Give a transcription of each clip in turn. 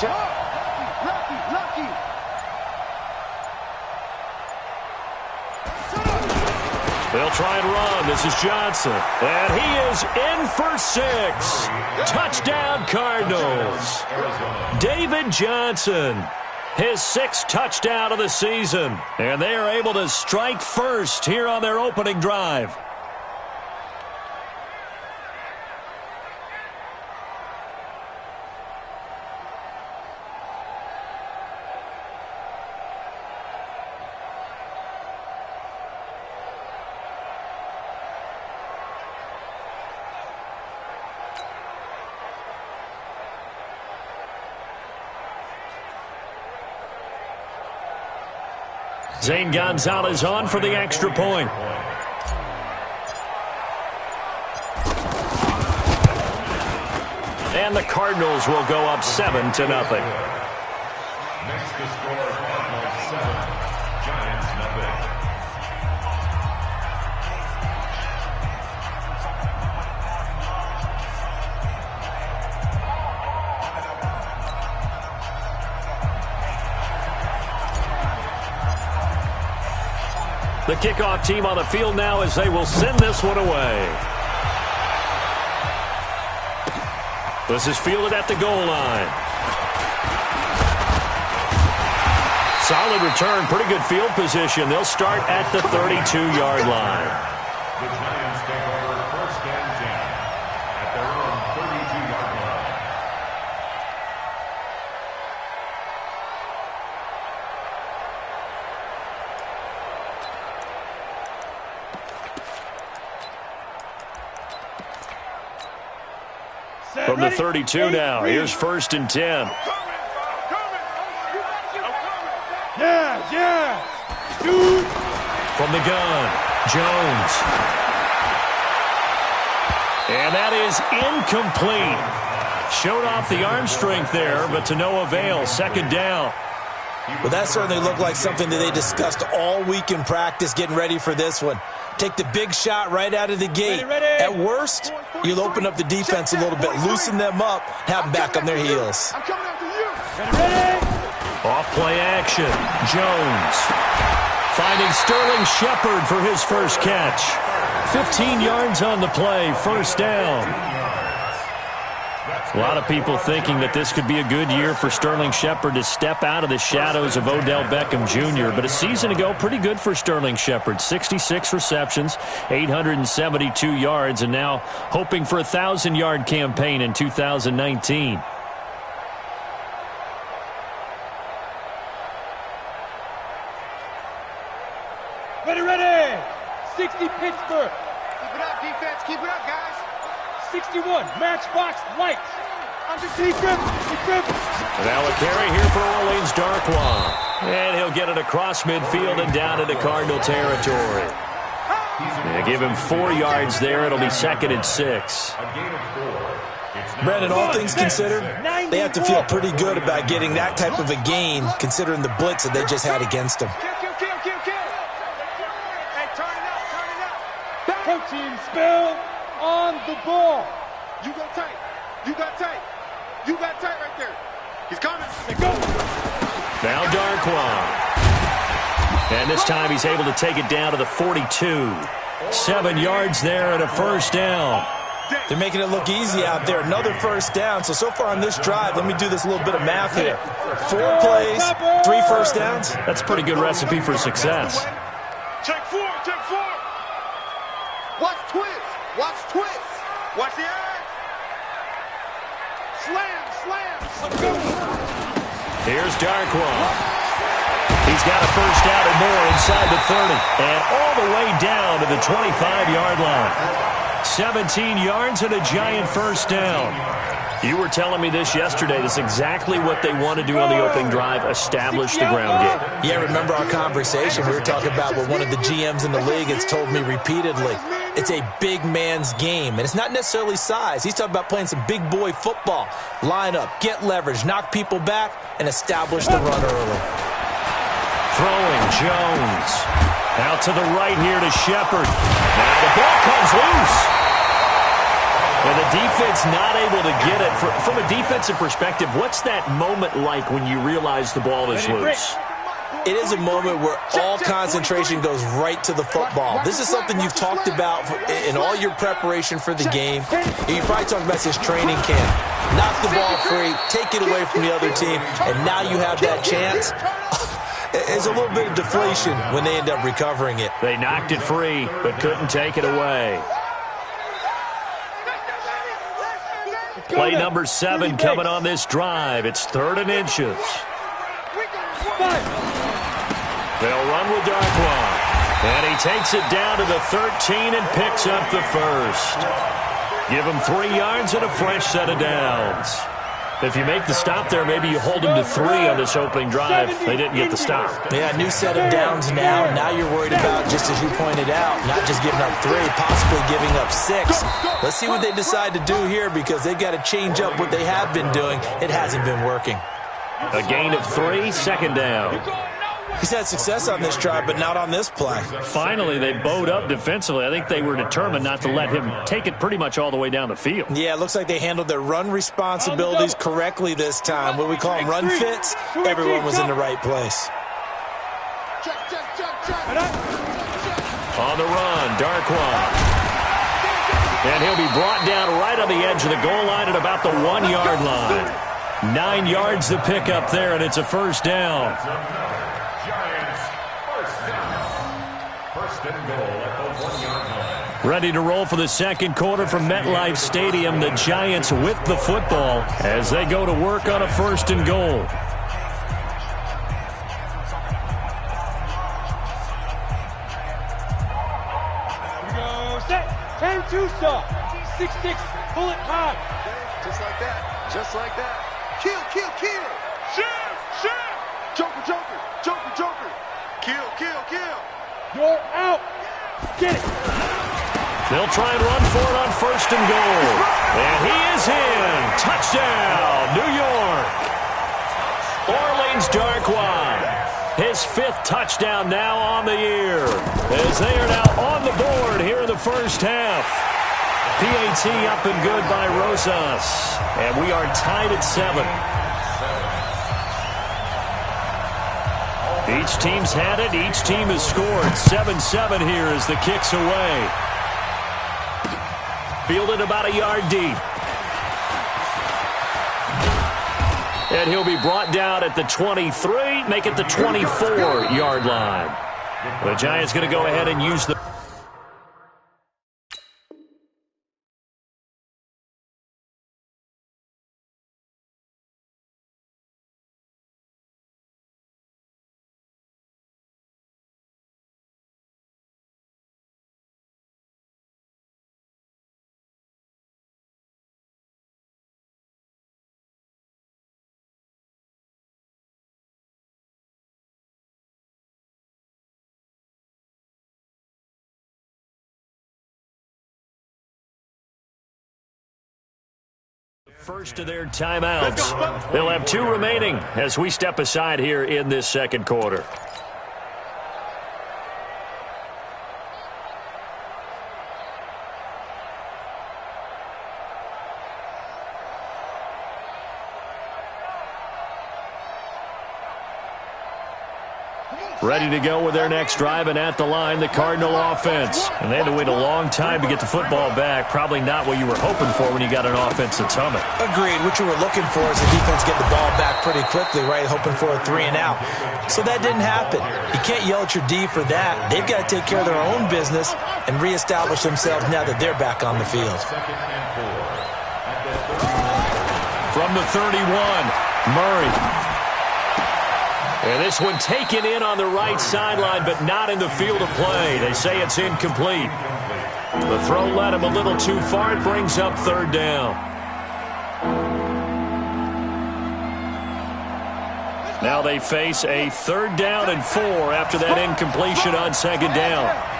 Check. Lucky. They'll try and run. This is Johnson. And he is in for 6. Touchdown, Cardinals. David Johnson, his 6th touchdown of the season. And they are able to strike first here on their opening drive. Zane Gonzalez on for the extra point. And the Cardinals will go up 7-0. Next to score, Cardinals 7, Giants nothing. The kickoff team on the field now as they will send this one away. This is fielded at the goal line. Solid return, pretty good field position. They'll start at the 32-yard line. The Giants take over 1st and 10 at their own 32-yard line. From the 32 now, here's 1st and 10. Yeah. Dude. From the gun, Jones. And that is incomplete. Showed off the arm strength there, but to no avail. 2nd down. Well, that certainly looked like something that they discussed all week in practice getting ready for this one. Take the big shot right out of the gate. At worst, you'll open up the defense a little bit, loosen them up, have them back on their heels. I'm coming after you. Ready. Off play action. Jones finding Sterling Shepard for his first catch. 15 yards on the play, 1st down. A lot of people thinking that this could be a good year for Sterling Shepard to step out of the shadows of Odell Beckham Jr. But a season ago, pretty good for Sterling Shepard. 66 receptions, 872 yards, and now hoping for a 1,000-yard campaign in 2019. Ready. 60 Pittsburgh. Keep it up, defense. Keep it up, guys. 61 Matchbox Lights. Now a carry here for Orleans Darkwa. And he'll get it across midfield and down into Cardinal territory. They give him 4 yards there. It'll be 2nd and 6. Brandon, all things considered, they have to feel pretty good about getting that type of a gain, considering the blitz that they just had against them. Kill. Hey, turn it up. Protein spill on the ball. You got tight right there. He's coming. Go. Now Darkwa. And this time he's able to take it down to the 42. 7 yards there and a 1st down. They're making it look easy out there. Another 1st down. So far on this drive, let me do this little bit of math here. 4 plays, 3 1st downs. That's a pretty good recipe for success. Check 4. Watch twist. Watch the eye. Slam. Here's Darkwa. He's got a 1st down and more inside the 30. And all the way down to the 25-yard line. 17 yards and a giant 1st down. You were telling me this yesterday. That's exactly what they want to do on the opening drive, establish the ground game. Yeah, remember our conversation? We were talking about what one of the GMs in the league has told me repeatedly. It's a big man's game, and it's not necessarily size. He's talking about playing some big boy football. Line up, get leverage, knock people back, and establish the run early. Throwing, Jones. Out to the right here to Shepard. Now the ball comes loose. And the defense not able to get it. From a defensive perspective, what's that moment like when you realize the ball is loose? It is a moment where all concentration goes right to the football. This is something you've talked about in all your preparation for the game. You probably talked about this training camp. Knock the ball free, take it away from the other team, and now you have that chance. There's a little bit of deflation when they end up recovering it. They knocked it free, but couldn't take it away. Play number 7 coming on this drive. It's 3rd and inches. They'll run with Darkwan. And he takes it down to the 13 and picks up the first. Give him 3 yards and a fresh set of downs. If you make the stop there, maybe you hold them to 3 on this opening drive. They didn't get the stop. Yeah, new set of downs now. Now you're worried about, just as you pointed out, not just giving up 3, possibly giving up 6. Let's see what they decide to do here, because they've got to change up what they have been doing. It hasn't been working. A gain of 3, 2nd down. He's had success on this drive, but not on this play. Finally, they bowed up defensively. I think they were determined not to let him take it pretty much all the way down the field. Yeah, it looks like they handled their run responsibilities correctly this time. What we call them run fits, everyone was in the right place. On the run, Darkwan. And he'll be brought down right on the edge of the goal line at about the 1-yard line. 9 yards to pick up there, and it's a first down. Ready to roll for the second quarter from MetLife Stadium. The Giants with the football as they go to work on a 1st and goal. Here we go. Set. 10-2 stop. 6-6. Pull it high. Just like that. Just like that. Kill, kill, kill. Shoot. Joker, Joker. Joker, Joker. Kill. You're out. Get it. They'll try and run for it on 1st and goal. And he is in. Touchdown, New York. Orleans Darkwan. His 5th touchdown now on the year, as they are now on the board here in the first half. PAT up and good by Rosas. And we are tied at 7. Each team's had it. Each team has scored. 7-7 here as the kick's away. Fielded about a yard deep. And he'll be brought down at the 23, make it the 24-yard line. The Giants going to go ahead and use the... First of their timeouts. They'll have 2 remaining as we step aside here in this second quarter. Ready to go with their next drive, and at the line, the Cardinal offense. And they had to wait a long time to get the football back. Probably not what you were hoping for when you got an offense that's humming. Agreed. What you were looking for is the defense get the ball back pretty quickly, right? Hoping for a 3 and out. So that didn't happen. You can't yell at your D for that. They've got to take care of their own business and reestablish themselves now that they're back on the field. From the 31, Murray. And this one taken in on the right sideline, but not in the field of play. They say it's incomplete. The throw led him a little too far. It brings up 3rd down. Now they face a 3rd down and 4 after that incompletion on 2nd down.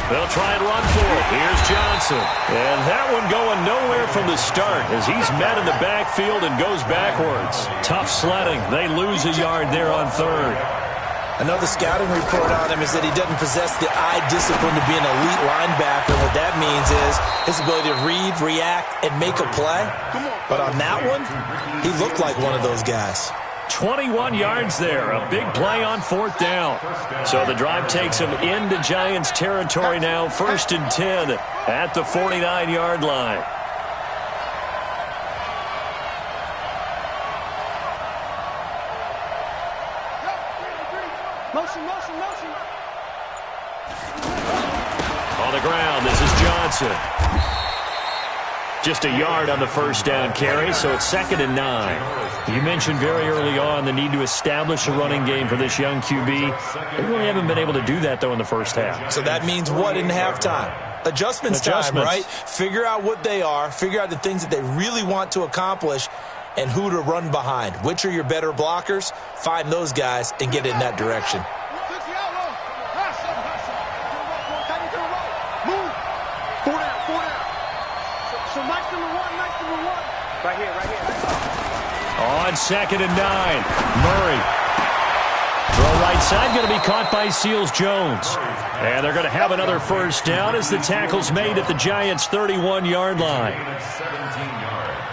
They'll try and run for it. Here's Johnson. And that one going nowhere from the start as he's met in the backfield and goes backwards. Tough sledding. They lose a yard there on 3rd. I know the scouting report on him is that he doesn't possess the eye discipline to be an elite linebacker. What that means is his ability to read, react, and make a play. But on that one, he looked like one of those guys. 21 yards there, a big play on 4th down. So the drive takes him into Giants territory now, 1st and 10 at the 49-yard line. Motion. On the ground, this is Johnson. Just a yard on the 1st down carry, so it's 2nd and 9. You mentioned very early on the need to establish a running game for this young QB. They really haven't been able to do that, though, in the first half. So that means what in halftime? Adjustments time, right? Figure out what they are, figure out the things that they really want to accomplish, and who to run behind. Which are your better blockers? Find those guys and get in that direction. Right here. On 2nd and 9, Murray. Throw right side, going to be caught by Seals-Jones. And they're going to have another 1st down as the tackle's made at the Giants' 31-yard line.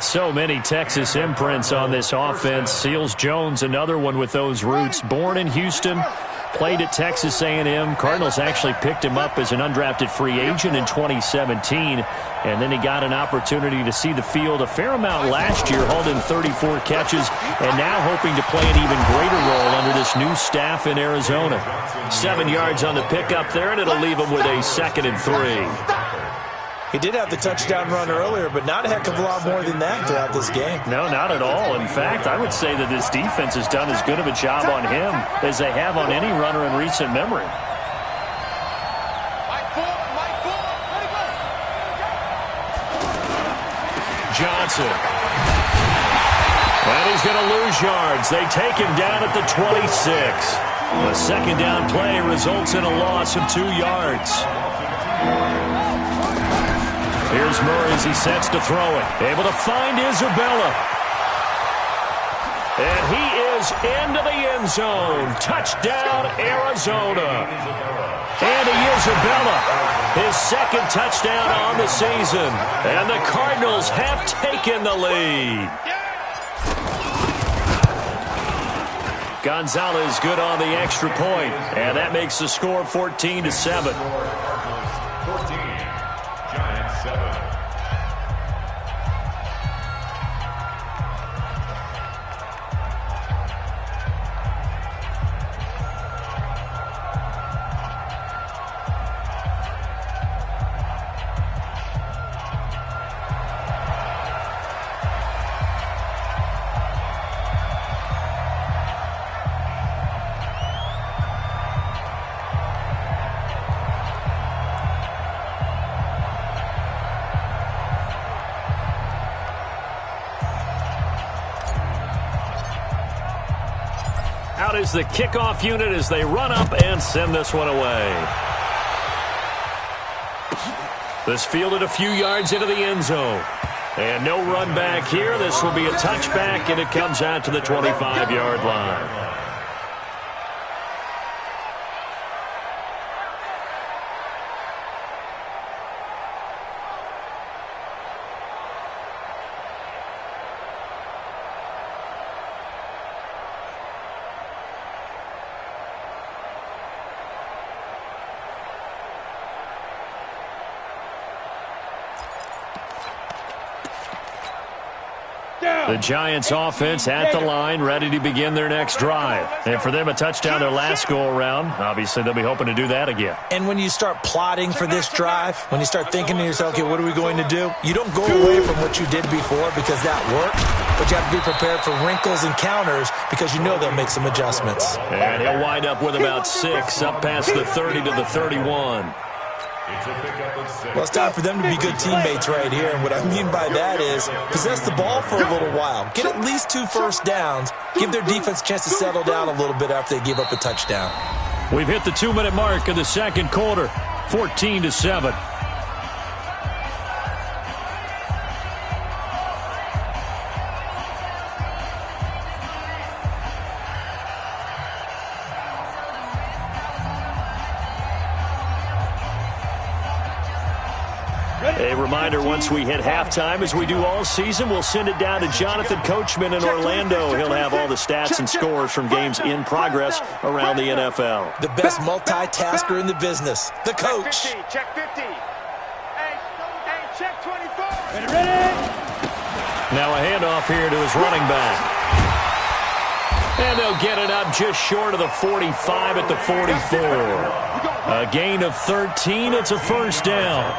So many Texas imprints on this offense. Seals-Jones, another one with those roots. Born in Houston, played at Texas A&M. Cardinals actually picked him up as an undrafted free agent in 2017. And then he got an opportunity to see the field a fair amount last year, hauled in 34 catches, and now hoping to play an even greater role under this new staff in Arizona. 7 yards on the pickup there, and it'll leave him with a 2nd and 3. He did have the touchdown run earlier, but not a heck of a lot more than that throughout this game. No, not at all. In fact, I would say that this defense has done as good of a job on him as they have on any runner in recent memory. Johnson. And he's going to lose yards. They take him down at the 26. The 2nd down play results in a loss of 2 yards. Here's Murray as he sets to throw it. Able to find Isabella. And he is into the end zone. Touchdown, Arizona. Andy Isabella, his 2nd touchdown on the season. And the Cardinals have taken the lead. Gonzalez good on the extra point. And that makes the score 14-7. 14, Giants 7. Out is the kickoff unit as they run up and send this one away. This fielded a few yards into the end zone. And no run back here. This will be a touchback, and it comes out to the 25-yard line. The Giants offense at the line, ready to begin their next drive. And for them, a touchdown their last go-around. Obviously, they'll be hoping to do that again. And when you start plotting for this drive, when you start thinking to yourself, okay, what are we going to do? You don't go away from what you did before because that worked, but you have to be prepared for wrinkles and counters because you know they'll make some adjustments. And he'll wind up with about 6 up past the 30 to the 31. Well, it's time for them to be good teammates right here. And what I mean by that is possess the ball for a little while. Get at least 2 first downs. Give their defense a chance to settle down a little bit after they give up a touchdown. We've hit the 2-minute mark of the second quarter, 14-7. A reminder, once we hit halftime, as we do all season, we'll send it down to Jonathan Coachman in Orlando. He'll have all the stats and scores from games in progress around the NFL. The best multitasker in the business, the coach. Check 50. Hey, check 24. Ready? Now a handoff here to his running back. And they'll get it up just short of the 45 at the 44. A gain of 13. It's a first down.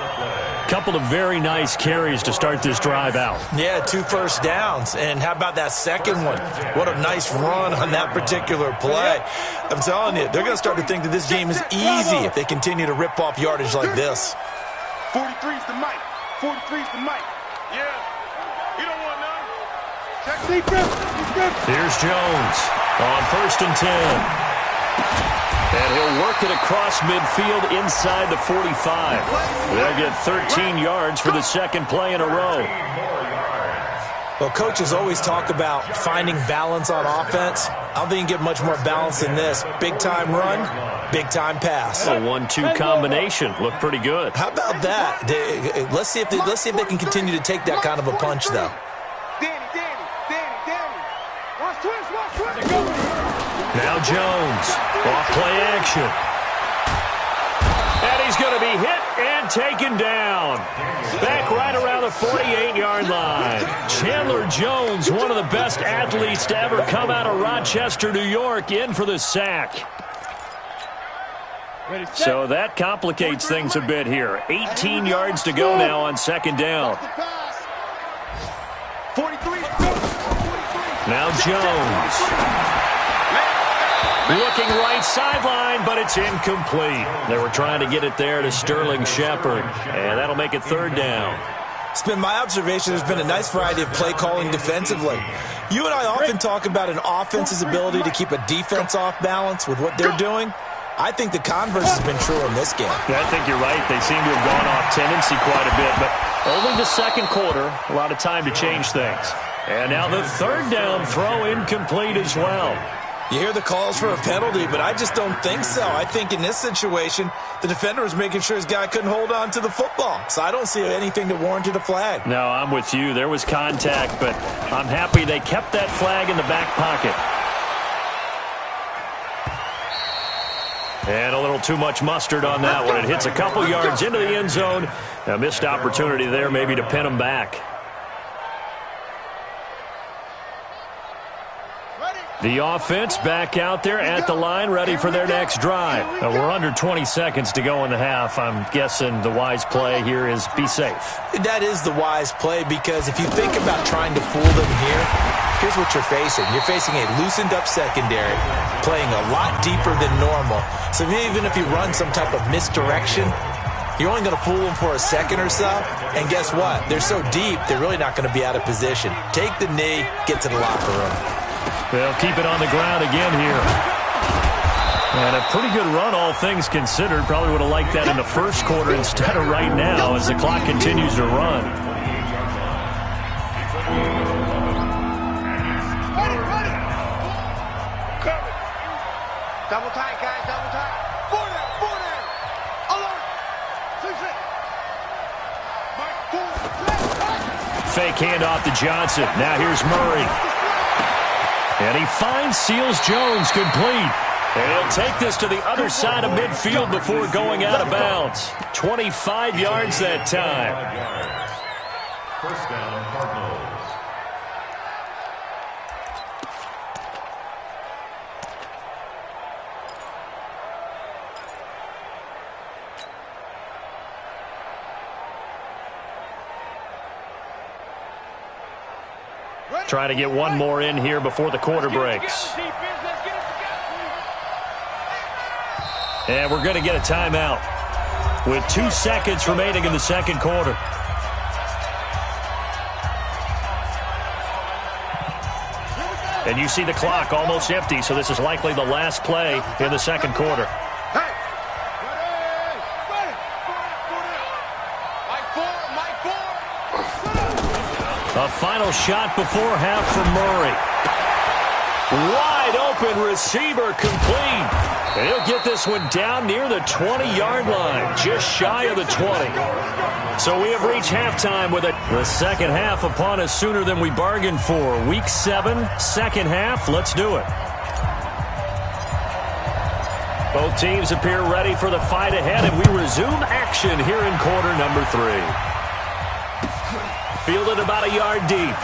Couple of very nice carries to start this drive out. Yeah, 2 first downs. And how about that second one? What a nice run on that particular play. I'm telling you, they're going to start to think that this game is easy if they continue to rip off yardage like this. 43's the mic. 43's the mic. Yeah. You don't want none. Here's Jones on 1st and 10. And he'll work it across midfield inside the 45. They'll get 13 yards for the second play in a row. Well, coaches always talk about finding balance on offense. I don't think you can get much more balance than this. Big-time run, big-time pass. A 1-2 combination. Looked pretty good. How about that? Let's see if they can continue to take that kind of a punch, though. Danny. Watch twist. Now Jones, off play action. And he's going to be hit and taken down. Back right around the 48-yard line. Chandler Jones, one of the best athletes to ever come out of Rochester, New York, in for the sack. So that complicates things a bit here. 18 yards to go now on second down. 43. Now Jones. Looking right sideline, but it's incomplete. They were trying to get it there to Sterling Shepard, and that'll make it third down. It's been my observation there's been a nice variety of play calling defensively. You and I often talk about an offense's ability to keep a defense off balance with what they're doing. I think the converse has been true in this game. Yeah, I think you're right. They seem to have gone off tendency quite a bit, but only the second quarter, a lot of time to change things. And now the third down throw incomplete as well. You hear the calls for a penalty, but I just don't think so. I think in this situation, the defender was making sure his guy couldn't hold on to the football. So I don't see anything that warranted a flag. No, I'm with you. There was contact, but I'm happy they kept that flag in the back pocket. And a little too much mustard on that one. It hits a couple yards into the end zone. A missed opportunity there maybe to pin them back. The offense back out there at the line, ready for their next drive. We're under 20 seconds to go in the half. I'm guessing the wise play here is be safe. That is the wise play, because if you think about trying to fool them here, here's what you're facing. You're facing a loosened-up secondary, playing a lot deeper than normal. So even if you run some type of misdirection, you're only going to fool them for a second or so. And guess what? They're so deep, they're really not going to be out of position. Take the knee, get to the locker room. They'll keep it on the ground again here. And a pretty good run, all things considered. Probably would have liked that in the first quarter instead of right now as the clock continues to run. Double tight, guys, double tight. Four down. Alert. Fake handoff to Johnson. Now here's Murray. And he finds Seals Jones complete. And he'll take this to the other side of midfield before going out of bounds. 25 yards that time. First down, Cardinals. Trying to get one more in here before the quarter breaks. And we're going to get a timeout with 2 seconds remaining in the second quarter. And you see the clock almost empty, so this is likely the last play in the second quarter. A final shot before half from Murray. Wide open receiver complete. And he'll get this one down near the 20-yard line, just shy of the 20. So we have reached halftime with it. The second half upon us sooner than we bargained for. Week 7, second half. Let's do it. Both teams appear ready for the fight ahead, and we resume action here in quarter number 3. Fielded about a yard deep.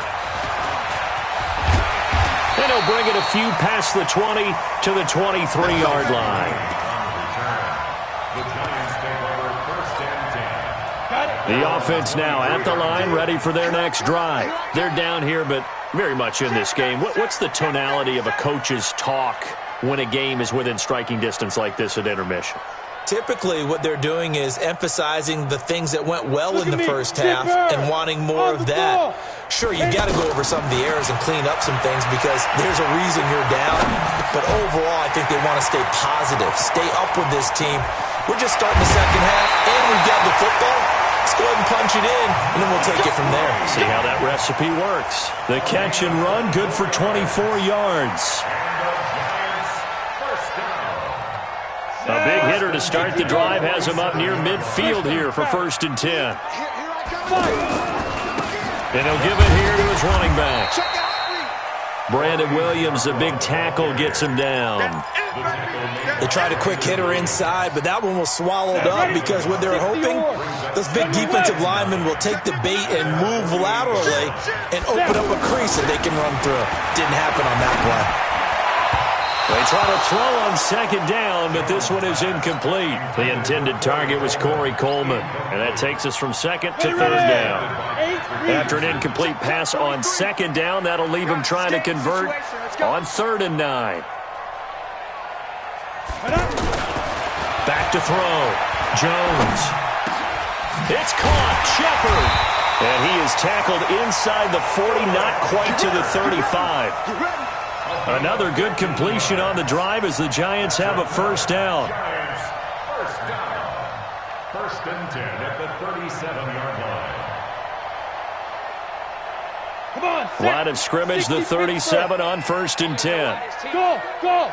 And he'll bring it a few past the 20 to the 23-yard line. The offense now at the line, ready for their next drive. They're down here, but very much in this game. What's the tonality of a coach's talk when a game is within striking distance like this at intermission? Typically, what they're doing is emphasizing the things that went well in the first half and wanting more of that. Sure, you've got to go over some of the errors and clean up some things because there's a reason you're down. But overall, I think they want to stay positive, stay up with this team. We're just starting the second half, and we've got the football. Let's go ahead and punch it in, and then we'll take it from there. See how that recipe works. The catch and run, good for 24 yards. A big hitter to start the drive has him up near midfield here for 1st and 10. And he'll give it here to his running back. Brandon Williams, a big tackle, gets him down. They tried a quick hitter inside, but that one was swallowed up because what they're hoping, those big defensive linemen will take the bait and move laterally and open up a crease that they can run through. Didn't happen on that play. They try to throw on second down, but this one is incomplete. The intended target was Corey Coleman, and that takes us from second to third down. After an incomplete pass on second down, that'll leave him trying to convert on 3rd and 9. Back to throw. Jones. It's caught. Shepard. And he is tackled inside the 40, not quite to the 35. Another good completion on the drive as the Giants have a first down. First down. 1st and 10 at the 37-yard line. Come on, Line of scrimmage, the 37 on 1st and 10. Go, go.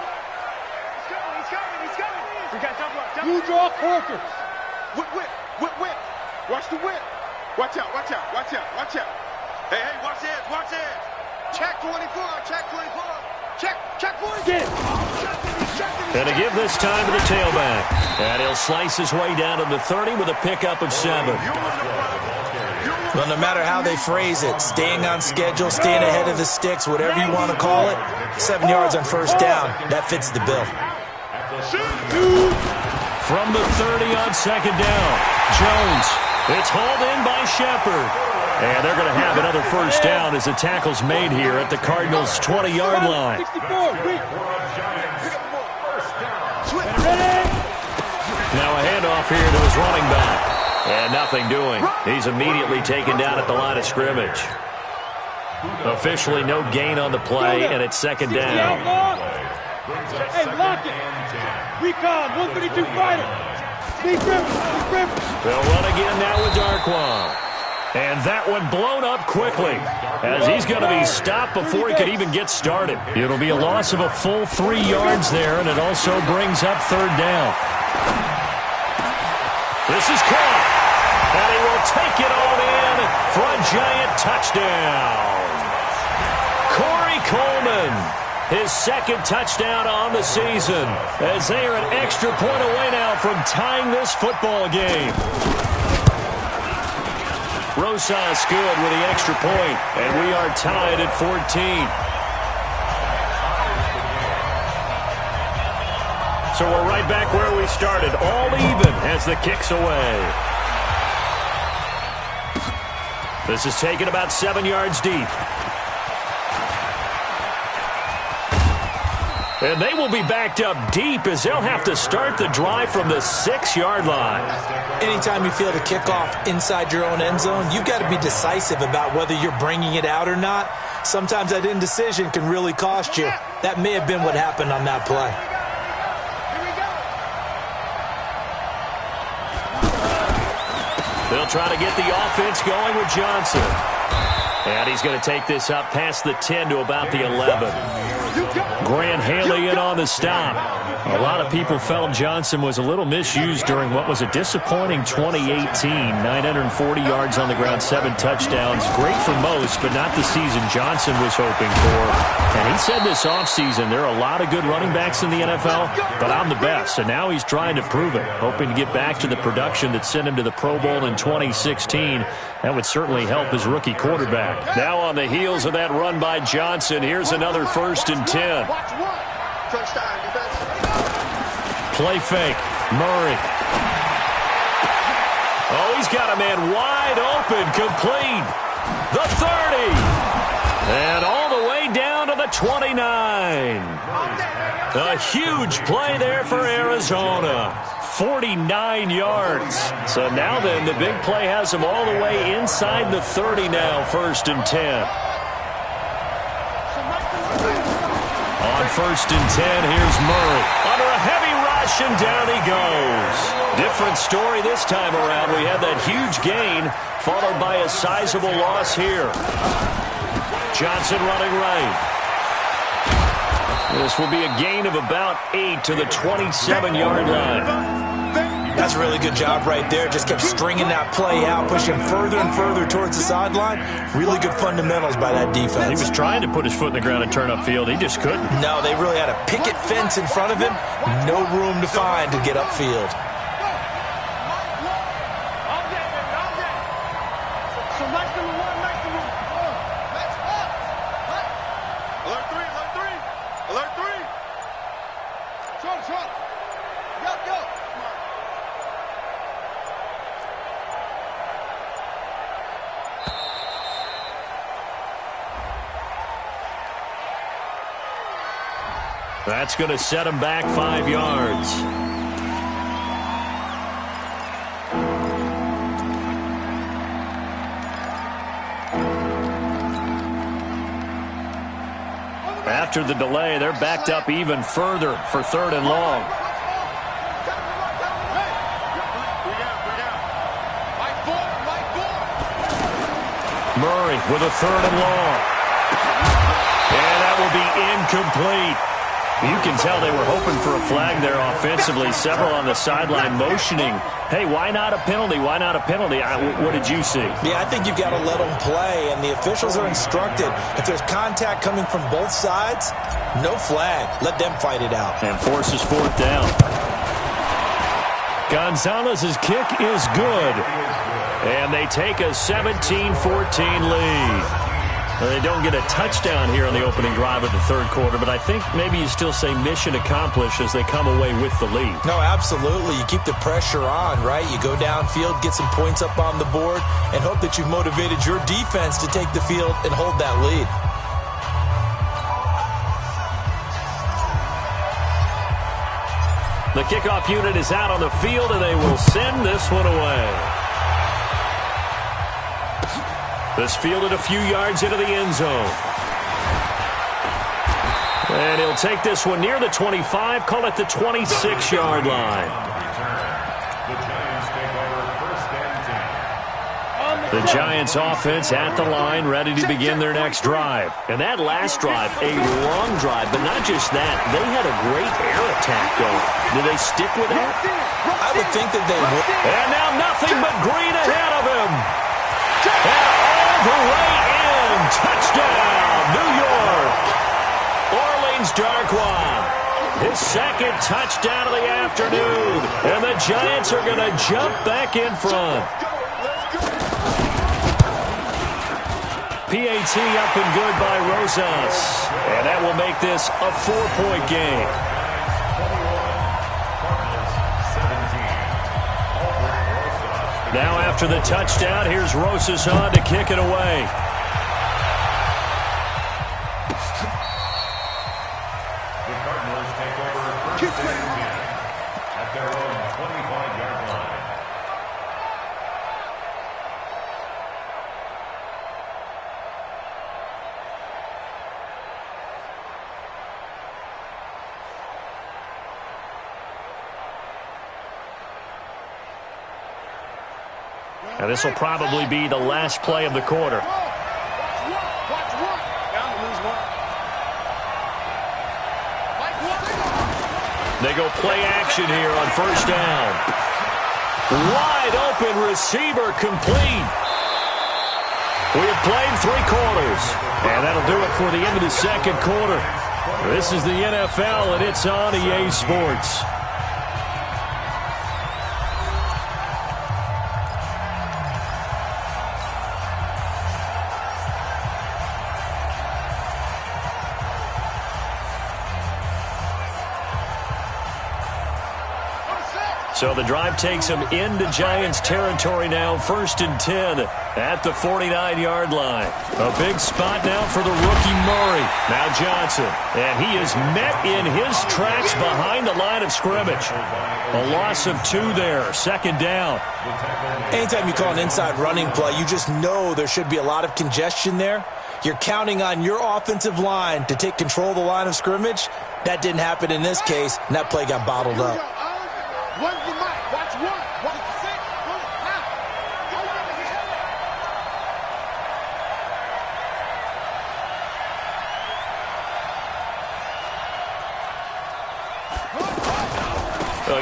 He's coming. We got double. You draw corkers. Whip. Watch the whip. Watch out. Hey, watch this. Check 24. Check 44. Get it. And to give this time to the tailback. And he'll slice his way down to the 30 with a pickup of 7. Well, no matter how they phrase it, staying on schedule, staying ahead of the sticks, whatever you want to call it, 7 yards on first down, that fits the bill. From the 30 on second down, Jones. It's hauled in by Shepard. And they're going to have another first down as the tackle's made here at the Cardinals' 20-yard line. Now a handoff here to his running back. And nothing doing. He's immediately taken down at the line of scrimmage. Officially no gain on the play, and it's second down. Hey, lock it. Recon, 132 fighter. Deep river. They'll run again now with Darquan. And that one blown up quickly as he's going to be stopped before he could even get started. It'll be a loss of a full 3 yards there, and it also brings up third down. This is caught, and he will take it on in for a Giant touchdown. Corey Coleman, his 2nd touchdown on the season, as they are an extra point away now from tying this football game. Rosas good with the extra point, and we are tied at 14. So we're right back where we started, all even as the kick's away. This is taken about 7 yards deep. And they will be backed up deep as they'll have to start the drive from the 6-yard line. Anytime you feel the kickoff inside your own end zone, you've got to be decisive about whether you're bringing it out or not. Sometimes that indecision can really cost you. That may have been what happened on that play. They'll try to get the offense going with Johnson. And he's going to take this up past the 10 to about the 11. Grant Haley in on the stop. A lot of people felt Johnson was a little misused during what was a disappointing 2018. 940 yards on the ground, 7 touchdowns. Great for most, but not the season Johnson was hoping for. And he said this offseason, there are a lot of good running backs in the NFL, but I'm the best. And now he's trying to prove it, hoping to get back to the production that sent him to the Pro Bowl in 2016. That would certainly help his rookie quarterback. Now on the heels of that run by Johnson, here's another 1st and 10. Play fake. Murray. Oh, he's got a man wide open. Complete. The 30. And all the way down to the 29. A huge play there for Arizona. 49 yards. So now then, the big play has him all the way inside the 30 now, 1st and 10. On 1st and 10, here's Murray. Under a heavy rush, and down he goes. Different story this time around. We had that huge gain, followed by a sizable loss here. Johnson running right. This will be a gain of about 8 to the 27-yard line. That's a really good job right there. Just kept stringing that play out, pushing further and further towards the sideline. Really good fundamentals by that defense. He was trying to put his foot in the ground and turn upfield. He just couldn't. No, they really had a picket fence in front of him. No room to find to get upfield. That's going to set him back 5 yards. After the delay, they're backed up even further for 3rd and long. Murray with a 3rd and long. And that will be incomplete. You can tell they were hoping for a flag there offensively. Several on the sideline motioning, hey, why not a penalty? Why not a penalty? What did you see? Yeah, I think you've got to let them play, and the officials are instructed. If there's contact coming from both sides, no flag. Let them fight it out. And forces 4th down. Gonzalez's kick is good. And they take a 17-14 lead. Well, they don't get a touchdown here on the opening drive of the 3rd quarter, but I think maybe you still say mission accomplished as they come away with the lead. No, absolutely. You keep the pressure on, right? You go downfield, get some points up on the board, and hope that you've motivated your defense to take the field and hold that lead. The kickoff unit is out on the field, and they will send this one away. This fielded a few yards into the end zone. And he'll take this one near the 25, call it the 26-yard line. The Giants offense at the line, ready to begin their next drive. And that last drive, a long drive, but not just that. They had a great air attack going. Do they stick with that? I would think that they would. And now nothing but green ahead of him. And all the way in. Touchdown, New York. Orleans Darkwa. His 2nd touchdown of the afternoon. And the Giants are going to jump back in front. PAT up and good by Rosas. And that will make this a 4-point game. Now after the touchdown, here's Rosas on to kick it away. The Cardinals take over 1st and 10 at their own 25-yard line. And this will probably be the last play of the quarter. They go play action here on first down. Wide open receiver complete. We have played 3 quarters, and that'll do it for the end of the second quarter. This is the NFL, and it's on EA Sports. So the drive takes them into Giants territory now, 1st and 10 at the 49-yard line. A big spot now for the rookie Murray. Now Johnson, and he is met in his tracks behind the line of scrimmage. A loss of 2 there, 2nd down. Anytime you call an inside running play, you just know there should be a lot of congestion there. You're counting on your offensive line to take control of the line of scrimmage. That didn't happen in this case, and that play got bottled up. One's the mic. Watch one. Watch the 6.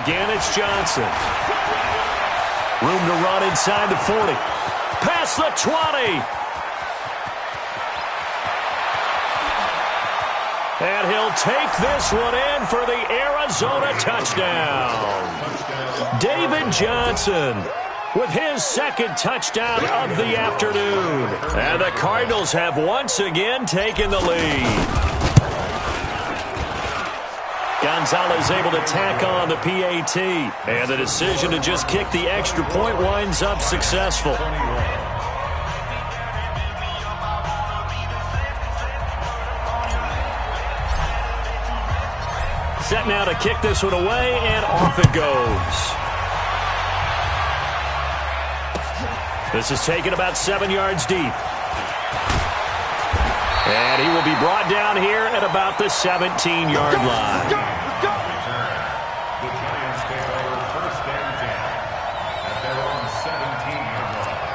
Again, it's Johnson. Room to run inside the 40. Past the 20. And he'll take this one in for the Arizona touchdown. David Johnson with his 2nd touchdown of the afternoon. And the Cardinals have once again taken the lead. Gonzalez able to tack on the PAT. And the decision to just kick the extra point winds up successful. Set now to kick this one away, and off it goes. This is taken about 7 yards deep. And he will be brought down here at about the 17-yard line. The Giants take over 1st and 10 at their own 17-yard line.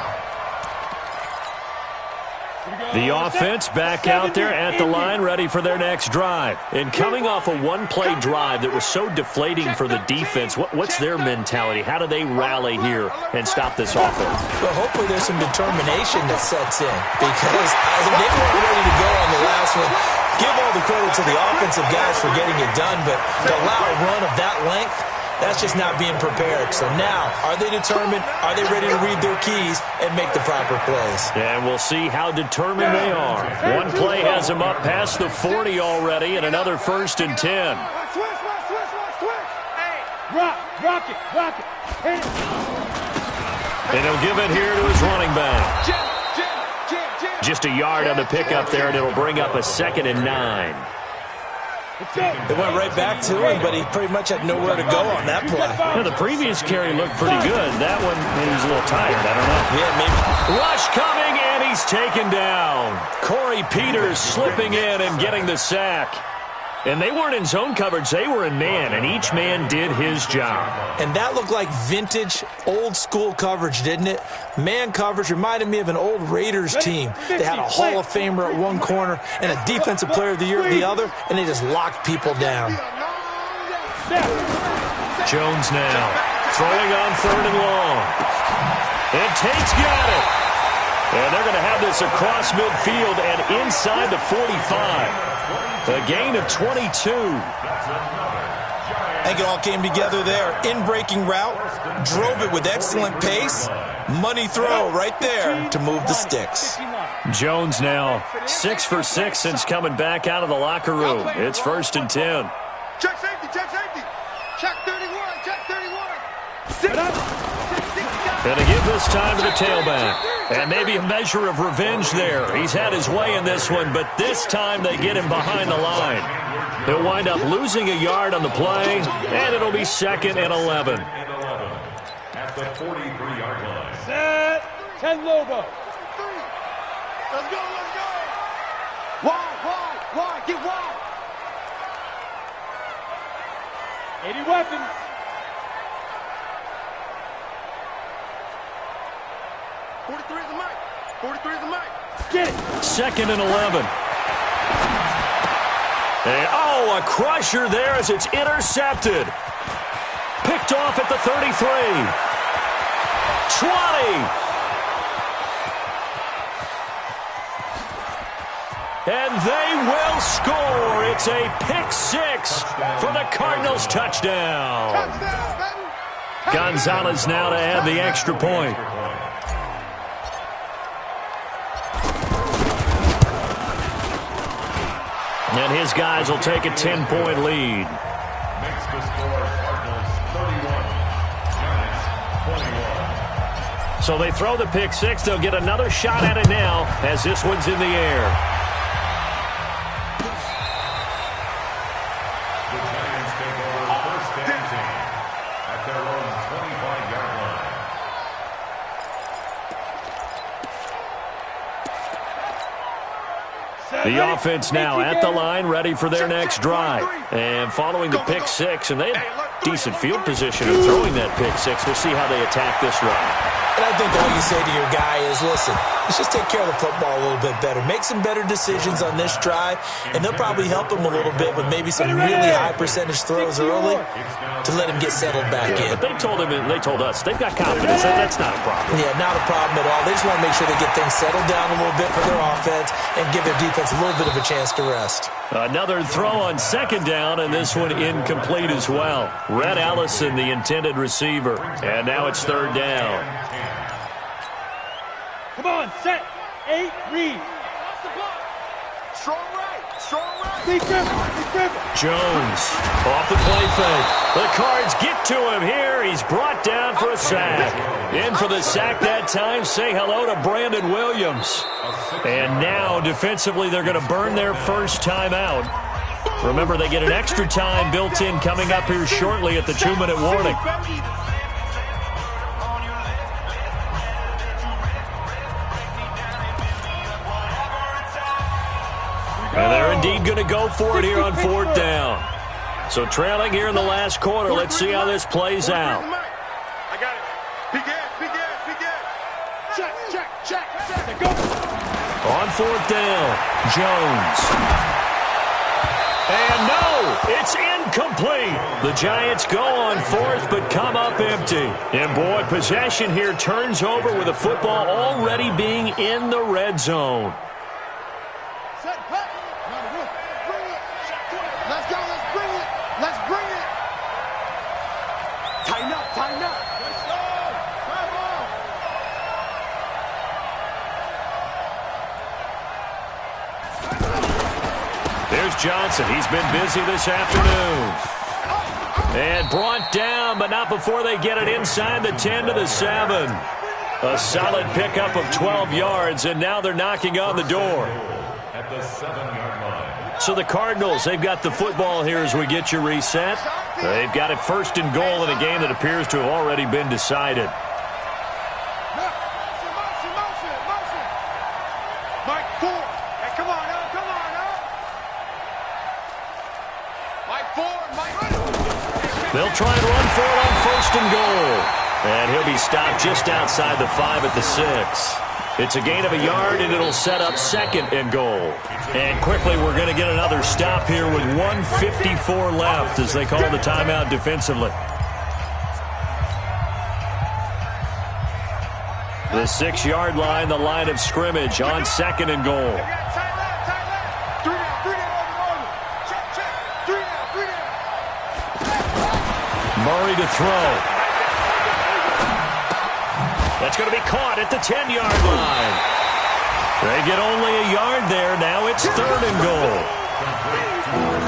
The offense back out there at the line, ready for their next drive. And coming off a one-play drive that was so deflating for the defense, what's their mentality? How do they rally here and stop this offense? Well, hopefully there's some determination that sets in, because they weren't ready to go on the last one. Give all the credit to the offensive guys for getting it done, but to allow a run of that length, that's just not being prepared. So now, are they determined? Are they ready to read their keys and make the proper plays? And we'll see how determined they are. One play has them up past the 40 already, and another 1st and 10. Rock it. Hit it. And he'll give it here to his running back. Just a yard on the pickup there, and it'll bring up a 2nd and 9. They went right back to him, but he pretty much had nowhere to go on that play. Now, the previous carry looked pretty good. That one, maybe he's a little tired. I don't know. Yeah, maybe. Rush coming, and he's taken down. Corey Peters slipping in and getting the sack. And they weren't in zone coverage. They were in man, and each man did his job. And that looked like vintage, old-school coverage, didn't it? Man coverage reminded me of an old Raiders team. They had a Hall of Famer at one corner and a Defensive Player of the Year at the other, and they just locked people down. Jones now throwing on 3rd and long. And Tate's got it. And they're going to have this across midfield and inside the 45. A gain of 22. I think it all came together there. In-breaking route, drove it with excellent pace. Money throw right there to move the sticks. Jones now 6 for 6 since coming back out of the locker room. It's 1st and 10. Check safety. Check 31. Check 31. And to give this time to the tailback. And maybe a measure of revenge there. He's had his way in this one, but this time they get him behind the line. He'll wind up losing a yard on the play, and it'll be 2nd and 11. At the 43-yard line. Set. 10 Lobo. Let's go. Wide. Get wide. 80 weapons. Get it. 2nd and 11. And, oh, a crusher there as it's intercepted. Picked off at the 33. 20. And they will score. It's a pick six for the Cardinals touchdown. Gonzalez now to add the extra point. And his guys will take a 10-point lead. Makes the score Cardinals 31, Giants 21. So they throw the pick six. They'll get another shot at it now as this one's in the air. The Giants take over first and 10 at their own 25-yard line. The offense now at the line, ready for their next drive. And following the pick six, and they had decent field position in throwing that pick six. We'll see how they attack this drive. And I think all you say to your guy is, listen, let's just take care of the football a little bit better. Make some better decisions on this drive, and they'll probably help him a little bit with maybe some really high percentage throws early to let him get settled back in. But they told him, and they told us, they've got confidence. That's not a problem. Yeah, not a problem at all. They just want to make sure they get things settled down a little bit for their offense and give their defense a little bit of a chance to rest. Another throw on second down, and this one incomplete as well. Red Allison, the intended receiver. And now it's third down. Come on, set, 8, read. Strong right. Strong right. Be careful. Jones off the play fake. The Cards get to him here. He's brought down for a sack. In for the sack that time. Say hello to Brandon Williams. And now defensively they're going to burn their first time out. Remember, they get an extra time built in coming up here shortly at the 2-minute warning. And they're indeed going to go for it here on fourth down. So trailing here in the last quarter. Let's see how this plays out. I got it. Begin. Check. Go. On fourth down, Jones. And no, it's incomplete. The Giants go on fourth but come up empty. And boy, possession here turns over with the football already being in the red zone. Let's bring it. Tighten up. There's Johnson. He's been busy this afternoon. And brought down, but not before they get it inside the 10 to the 7. A solid pickup of 12 yards, and now they're knocking on the door. At the 7-yard line. So the Cardinals, they've got the football here as we get you reset. They've got it first and goal in a game that appears to have already been decided. Mike 4. Hey, come on up. Mike 4. They'll try and run for it on first and goal. And he'll be stopped just outside the 5 at the 6. It's a gain of a yard, and it'll set up second and goal. And quickly, we're going to get another stop here with 1:54 left as they call the timeout defensively. The 6-yard line, the line of scrimmage on second and goal. Murray to throw. That's going to be caught at the 10-yard line. They get only a yard there. Now it's third and goal.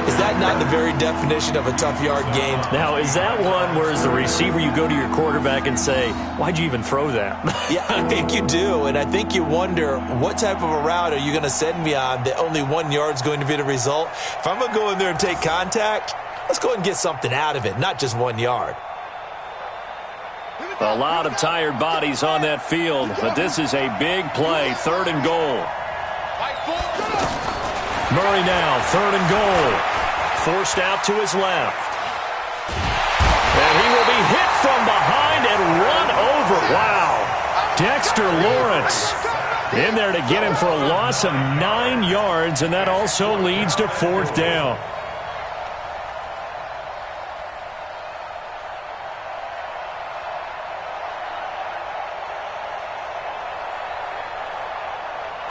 Is that not the very definition of a tough yard gain? Now, is that one where as the receiver you go to your quarterback and say, why'd you even throw that? Yeah, I think you do, and I think you wonder what type of a route are you going to send me on that only 1 yard's going to be the result? If I'm going to go in there and take contact, let's go and get something out of it, not just 1 yard. A lot of tired bodies on that field, but this is a big play, third and goal. Murray now, third and goal. Forced out to his left. And he will be hit from behind and run over. Wow. Dexter Lawrence In there to get him for a loss of 9 yards, and that also leads to 4th down.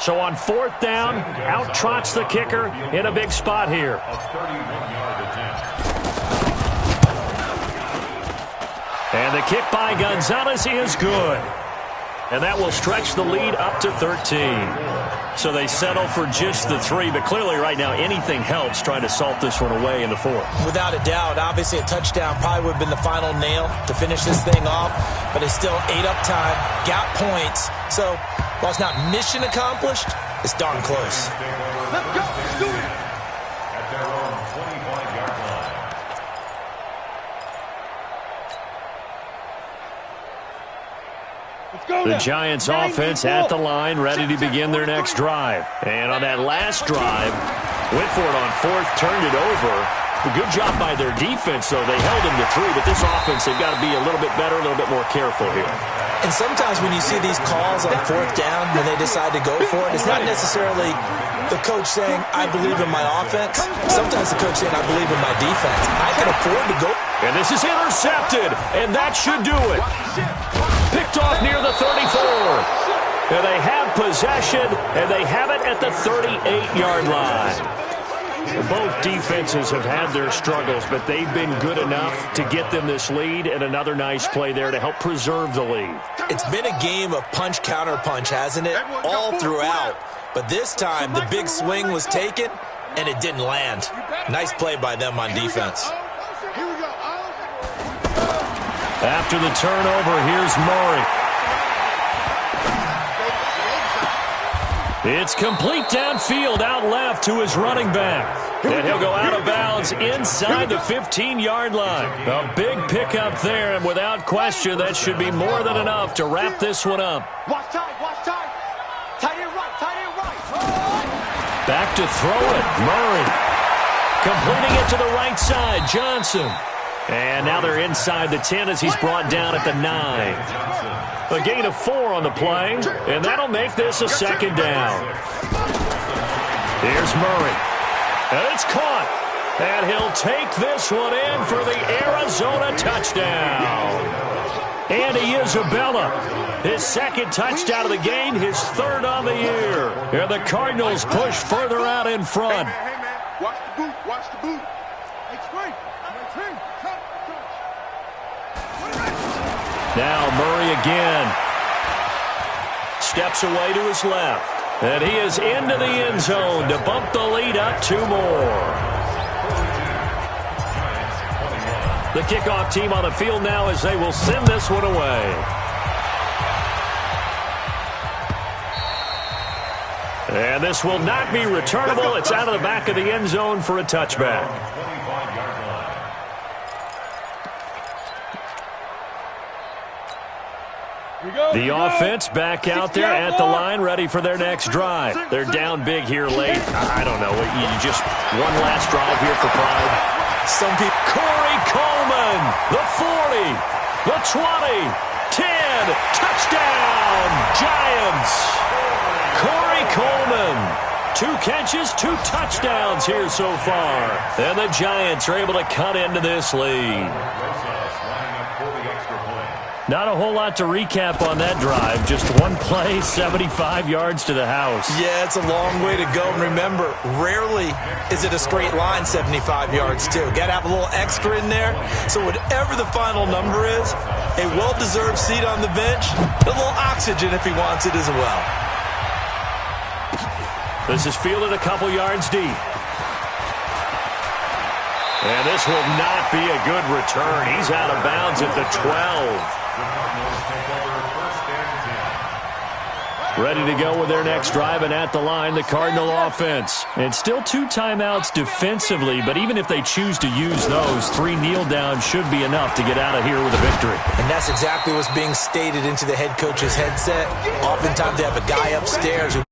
So on 4th down, out trots the kicker in a big spot here. A 31-yard attempt. And the kick by Gonzalez is good. And that will stretch the lead up to 13. So they settle for just the 3, but clearly right now anything helps trying to salt this one away in the 4th. Without a doubt, obviously a touchdown probably would have been the final nail to finish this thing off, but it's still 8 up time, got points. So while it's not mission accomplished, it's darn close. Let's go. Let's do it. At their own 25-yard line. Let's go The now. Giants offense at the line, ready to begin their next drive. And on that last drive, went for it on 4th, turned it over. A good job by their defense, though. They held him to 3, but this offense, they've got to be a little bit better, a little bit more careful here. And sometimes when you see these calls on 4th down, when they decide to go for it, it's not necessarily the coach saying, I believe in my offense. Sometimes the coach saying, I believe in my defense. I can afford to go. And this is intercepted, and that should do it. Picked off near the 34. And they have possession, and they have it at the 38-yard line. Both defenses have had their struggles, but they've been good enough to get them this lead, and another nice play there to help preserve the lead. It's been a game of punch, counter punch, hasn't it? All throughout. But this time, the big swing was taken, and it didn't land. Nice play by them on defense. Here we go. After the turnover, here's Murray. It's complete downfield, out left to his running back. And he'll go out of bounds inside the 15-yard line. A big pickup there, and without question, that should be more than enough to wrap this one up. Watch time. Watch time. Tight end right. Tight end right. Back to throw it, Murray. Completing it to the right side, Johnson. And now they're inside the 10 as he's brought down at the 9. A gain of 4 on the play, and that'll make this a 2nd down. Here's Murray. And it's caught. And he'll take this one in for the Arizona touchdown. Andy Isabella, his 2nd touchdown of the game, his 3rd on the year. And the Cardinals push further out in front. Hey, man. Watch the boot. Watch the boot. Now Murray again. Steps away to his left. And he is into the end zone to bump the lead up 2 more. The kickoff team on the field now as they will send this one away. And this will not be returnable. It's out of the back of the end zone for a touchback. The offense back out there at the line, ready for their next drive. They're down big here late. I don't know. You just one last drive here for pride. Some people. Corey Coleman, the 40, the 20, 10, touchdown, Giants. Corey Coleman, 2 catches, 2 touchdowns here so far. And the Giants are able to cut into this lead. Not a whole lot to recap on that drive. Just one play, 75 yards to the house. Yeah, it's a long way to go. And remember, rarely is it a straight line 75 yards, too. Got to have a little extra in there. So whatever the final number is, a well-deserved seat on the bench, a little oxygen if he wants it as well. This is fielded a couple yards deep. And this will not be a good return. He's out of bounds at the 12. Ready to go with their next drive, and at the line, the Cardinal offense. And still 2 timeouts defensively, but even if they choose to use those, 3 kneel downs should be enough to get out of here with a victory. And that's exactly what's being stated into the head coach's headset. Oftentimes they have a guy upstairs who